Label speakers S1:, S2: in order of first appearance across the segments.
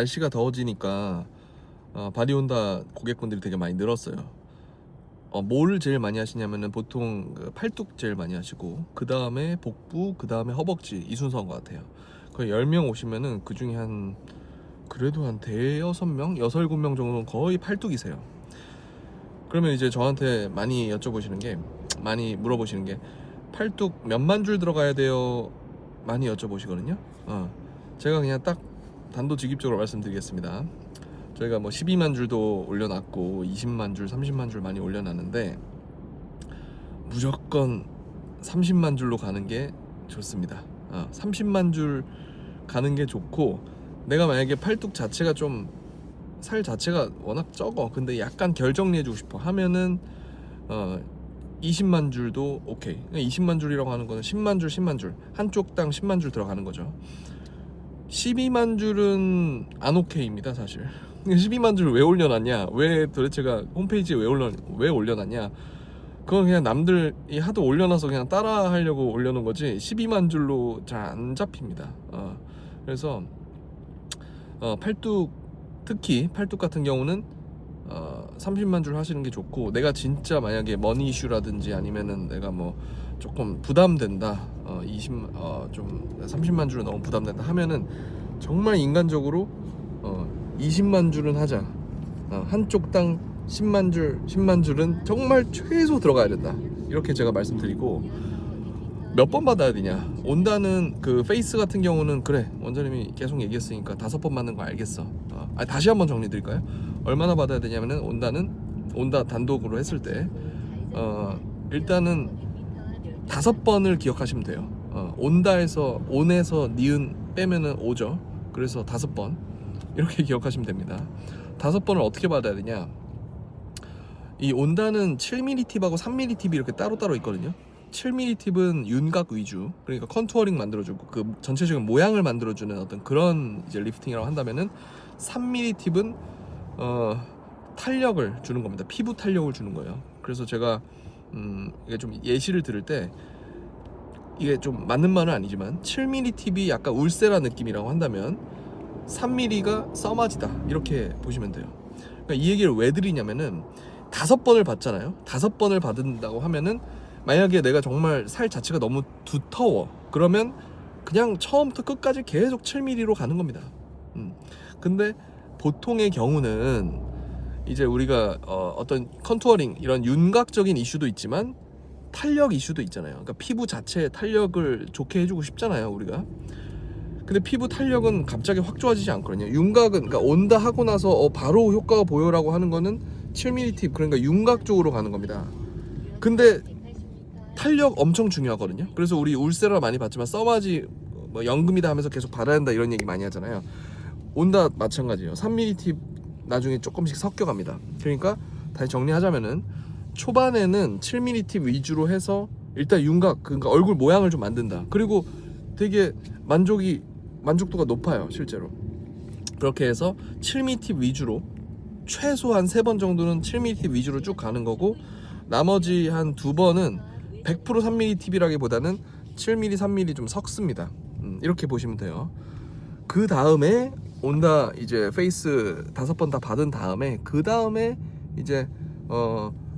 S1: 날씨가 더워지니까 바디온다 고객분들이 되게 많이 늘었어요. 뭘 제일 많이 하시냐면은 보통 그 팔뚝 제일 많이 하시고, 그 다음에 복부, 그 다음에 허벅지, 이 순서인 것 같아요. 거의 10명 오시면은 그 중에 그래도 한 대여섯 명, 여섯 일곱 명 정도는 거의 팔뚝이세요. 그러면 이제 저한테 많이 많이 물어보시는 게, 팔뚝 몇만 줄 들어가야 돼요? 많이 여쭤보시거든요. 제가 그냥 딱 단도직입적으로 말씀드리겠습니다. 저희가 뭐 12만 줄도 올려놨고 20만 줄, 30만 줄 많이 올려놨는데, 무조건 30만 줄로 가는 게 좋습니다. 30만 줄 가는 게 좋고, 내가 만약에 팔뚝 자체가 좀 살 자체가 워낙 적어, 근데 약간 결 정리해주고 싶어 하면은 20만 줄도 오케이. 20만 줄이라고 하는 거는 10만 줄, 10만 줄, 한쪽당 10만 줄 들어가는 거죠. 12만 줄은 안 오케이입니다, 사실. 12만 줄을 왜 올려놨냐, 왜 도대체가 홈페이지에 왜 올려놨냐, 그건 그냥 남들이 하도 올려놔서 그냥 따라 하려고 올려놓은 거지, 12만 줄로 잘 안 잡힙니다. 그래서 팔뚝, 특히 팔뚝 같은 경우는 30만 줄 하시는 게 좋고, 내가 진짜 만약에 머니 이슈라든지 아니면은 내가 뭐 조금 부담된다, 좀 30만 줄은 너무 부담된다 하면은, 정말 인간적으로 20만 줄은 하자. 한쪽당 10만 줄, 10만 줄은 정말 최소 들어가야 된다, 이렇게 제가 말씀드리고, 몇 번 받아야 되냐, 온다는 그 페이스 같은 경우는, 그래 원장님이 계속 얘기했으니까 5번 받는 거 알겠어. 다시 한번 정리 드릴까요? 얼마나 받아야 되냐면은, 온다 단독으로 했을 때 일단은 5번을 기억하시면 돼요. 온에서 니은 빼면은 오죠. 그래서 5번 이렇게 기억하시면 됩니다. 5번을 어떻게 받아야 되냐, 이 온다는 7mm 팁하고 3mm 팁이 이렇게 따로따로 있거든요. 7mm 팁은 윤곽 위주, 그러니까 컨투어링 만들어주고 그 전체적인 모양을 만들어주는 어떤 그런 이제 리프팅이라고 한다면은, 3mm 팁은 탄력을 주는 겁니다. 피부 탄력을 주는 거예요. 그래서 제가 이게 좀 예시를 들을 때, 이게 좀 맞는 말은 아니지만 7mm 팁이 약간 울세라 느낌이라고 한다면 3mm가 써마지다, 이렇게 보시면 돼요. 그러니까 이 얘기를 왜 드리냐면은, 5번을 받잖아요. 5번을 받는다고 하면은, 만약에 내가 정말 살 자체가 너무 두터워, 그러면 그냥 처음부터 끝까지 계속 7mm로 가는 겁니다. 근데 보통의 경우는 이제 우리가 어떤 컨투어링, 이런 윤곽적인 이슈도 있지만 탄력 이슈도 있잖아요. 그러니까 피부 자체의 탄력을 좋게 해주고 싶잖아요, 우리가. 근데 피부 탄력은 갑자기 확 좋아지지 않거든요. 윤곽은, 그러니까 온다 하고 나서 바로 효과가 보여라고 하는 거는 7mm 팁, 그러니까 윤곽 쪽으로 가는 겁니다. 근데 탄력 엄청 중요하거든요. 그래서 우리 울세라 많이 받지만, 써마지 뭐 연금이다 하면서 계속 받아야 한다, 이런 얘기 많이 하잖아요. 온다 마찬가지예요. 3mm 팁 나중에 조금씩 섞여갑니다. 그러니까 다시 정리하자면은, 초반에는 7mm 팁 위주로 해서 일단 윤곽, 그러니까 얼굴 모양을 좀 만든다. 그리고 되게 만족도가 높아요, 실제로. 그렇게 해서 7mm 팁 위주로 최소한 3번 정도는 7mm 팁 위주로 쭉 가는 거고, 나머지 한 2번은 100% 3mm 팁이라기보다는 7mm, 3mm 좀 섞습니다. 이렇게 보시면 돼요. 그 다음에 온다 이제 페이스 5번 다 받은 다음에, 그 다음에 이제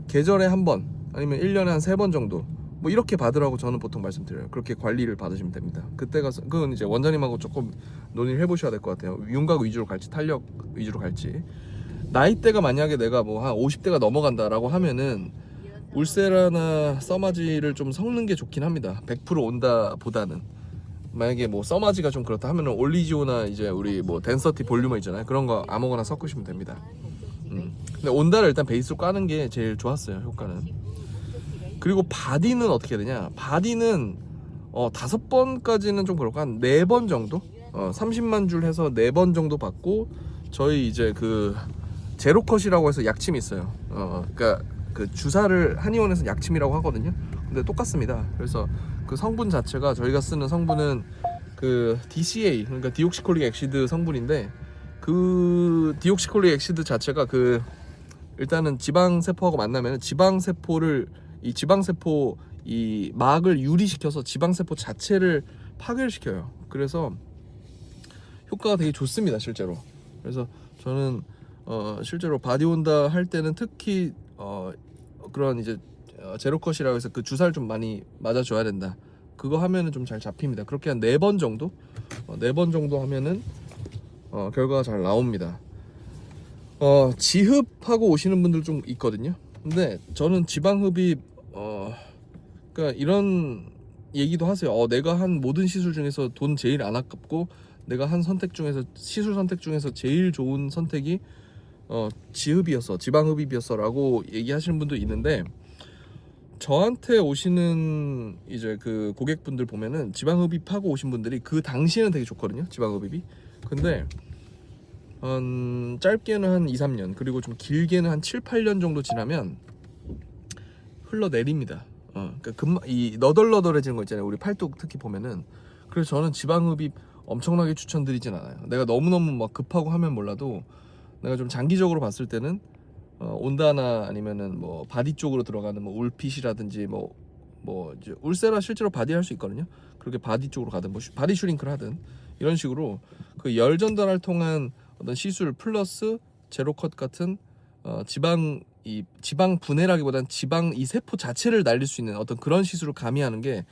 S1: 계절에 한 번, 아니면 1년에 한 3번 정도, 뭐 이렇게 받으라고 저는 보통 말씀드려요. 그렇게 관리를 받으시면 됩니다. 그때 가서 그건 이제 원장님하고 조금 논의를 해보셔야 될 것 같아요. 윤곽 위주로 갈지 탄력 위주로 갈지. 나이대가 만약에 내가 뭐 한 50대가 넘어간다라고 하면은, 울세라나 써마지를 좀 섞는 게 좋긴 합니다. 100% 온다 보다는. 만약에 뭐 써마지가 좀 그렇다 하면은 올리지오나 이제 우리 뭐 덴서티 볼륨어 있잖아요. 그런 거 아무거나 섞으시면 됩니다. 근데 온다를 일단 베이스로 까는 게 제일 좋았어요, 효과는. 그리고 바디는 어떻게 해야 되냐, 바디는 5번까지는 좀 그렇고 한 4번 정도, 30만 줄 해서 4번 정도 받고, 저희 이제 그 제로컷이라고 해서 약침이 있어요. 그러니까 그 주사를 한의원에서 약침이라고 하거든요. 근데 똑같습니다. 그래서 그 성분 자체가, 저희가 쓰는 성분은 그 DCA, 그러니까 디옥시콜릭 액시드 성분인데, 그 디옥시콜릭 액시드 자체가 그 일단은 지방세포하고 만나면 지방세포 이 막을 유리시켜서 지방세포 자체를 파괴를 시켜요. 그래서 효과가 되게 좋습니다, 실제로. 그래서 저는 실제로 바디온다 할 때는 특히 그런 이제 제로컷이라고 해서 그 주사를 좀 많이 맞아줘야 된다. 그거 하면은 좀 잘 잡힙니다. 그렇게 한 4번 정도, 4번 정도 하면은 결과가 잘 나옵니다. 지흡하고 오시는 분들 좀 있거든요. 근데 저는 지방흡입 그러니까 이런 얘기도 하세요. 내가 한 모든 시술 중에서 돈 제일 안 아깝고 내가 한 선택 중에서 시술 선택 중에서 제일 좋은 선택이 지흡이었어, 지방흡입이었어라고 얘기하시는 분도 있는데, 저한테 오시는 이제 그 고객분들 보면은 지방흡입하고 오신 분들이 그 당시에는 되게 좋거든요, 지방흡입이. 근데 짧게는 한 2, 3년, 그리고 좀 길게는 한 7, 8년 정도 지나면 흘러내립니다. 그러니까 이 너덜너덜해지는 거 있잖아요, 우리 팔뚝 특히 보면은. 그래서 저는 지방흡입 엄청나게 추천드리진 않아요. 내가 너무너무 막 급하고 하면 몰라도 내가 좀 장기적으로 봤을 때는 온다나 아니면은 뭐 바디 쪽으로 들어가는 뭐 울핏이라든지 뭐 이제 울세라 실제로 바디 할 수 있거든요. 그렇게 바디 쪽으로 가든 뭐 바디 슈링크를 하든 이런 식으로 그 열 전달을 통한 어떤 시술 플러스 제로컷 같은 지방 분해라기보단 지방 이 세포 자체를 날릴 수 있는 어떤 그런 시술을 가미하는 게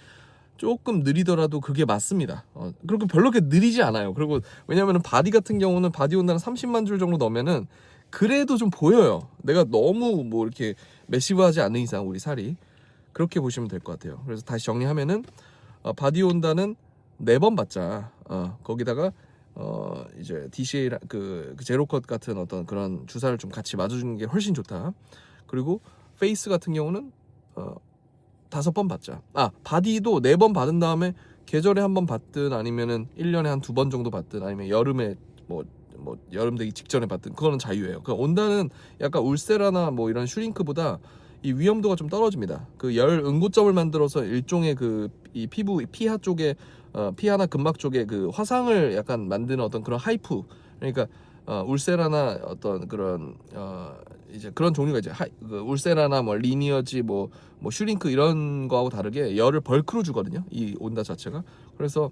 S1: 조금 느리더라도 그게 맞습니다. 그렇게 별로 그렇게 느리지 않아요. 그리고 왜냐면은 바디 같은 경우는 바디 온다는 30만 줄 정도 넣으면은 그래도 좀 보여요. 내가 너무 뭐 이렇게 매시브하지 않는 이상 우리 살이. 그렇게 보시면 될 것 같아요. 그래서 다시 정리하면은 바디 온다는 4번 받자. 거기다가 이제 DCA 그 제로컷 같은 어떤 그런 주사를 좀 같이 맞아주는 게 훨씬 좋다. 그리고 페이스 같은 경우는 5번 받자. 바디도 4번 받은 다음에 계절에 한 번 받든 아니면은 1년에 한 2번 정도 받든 아니면 여름에 뭐 여름 되기 직전에 받든 그거는 자유예요. 그 온다는 약간 울세라나 뭐 이런 슈링크보다 이 위험도가 좀 떨어집니다. 그 열 응고점을 만들어서 일종의 그 이 피부 피하 쪽에 피하나 근막 쪽에 그 화상을 약간 만드는 어떤 그런 하이프, 그러니까 울세라나 어떤 그런 이제 그런 종류가 이제 그 울세라나 뭐 리니어지 뭐 슈링크 이런 거하고 다르게 열을 벌크로 주거든요, 이 온다 자체가. 그래서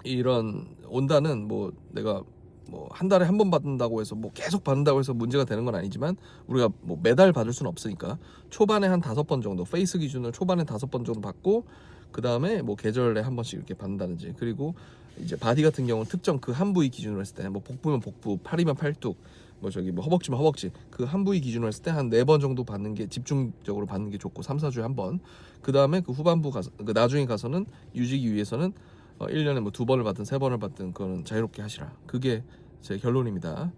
S1: 이런 온다는 뭐 내가 뭐 한 달에 한 번 받는다고 해서 뭐 계속 받는다고 해서 문제가 되는 건 아니지만, 우리가 뭐 매달 받을 수는 없으니까 초반에 한 5번 정도, 페이스 기준으로 초반에 5번 정도 받고 그 다음에 뭐 계절에 한 번씩 이렇게 받는다든지, 그리고 이제 바디 같은 경우는 특정 그 한 부위 기준으로 했을 때 뭐 복부면 복부, 팔이면 팔뚝, 뭐 저기 뭐 허벅지면 허벅지, 그 한 부위 기준으로 했을 때 한 4번 정도 받는 게 집중적으로 받는 게 좋고 3, 4주에 한 번. 그 다음에 그 후반부 가서 그 나중에 가서는 유지기 위해서는 1년에 뭐 2번을 받든 3번을 받든 그거는 자유롭게 하시라. 그게 제 결론입니다.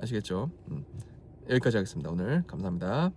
S1: 아시겠죠? 여기까지 하겠습니다. 오늘 감사합니다.